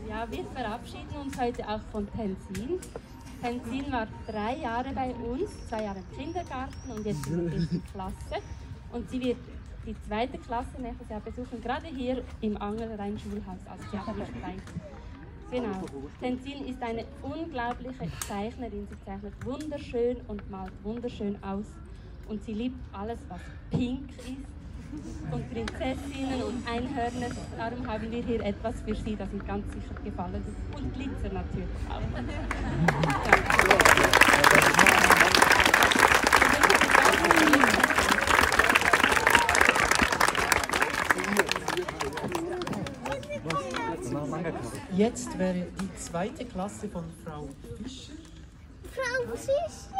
Ja, wir verabschieden uns heute auch von Tenzin. Tenzin war 3 Jahre bei uns, 2 Jahre im Kindergarten und jetzt in der 1. Klasse. Und sie wird die 2. Klasse nächstes Jahr besuchen, gerade hier im Angelrhein-Schulhaus als Theatersprecherin. Genau. Tenzin ist eine unglaubliche Zeichnerin. Sie zeichnet wunderschön und malt wunderschön aus. Und sie liebt alles, was pink ist. Und Prinzessinnen und Einhörner. Darum haben wir hier etwas für Sie, das Ihnen ganz sicher gefallen ist. Und Glitzer natürlich auch. Jetzt wäre die 2. Klasse von Frau Fischer. Frau Fischer?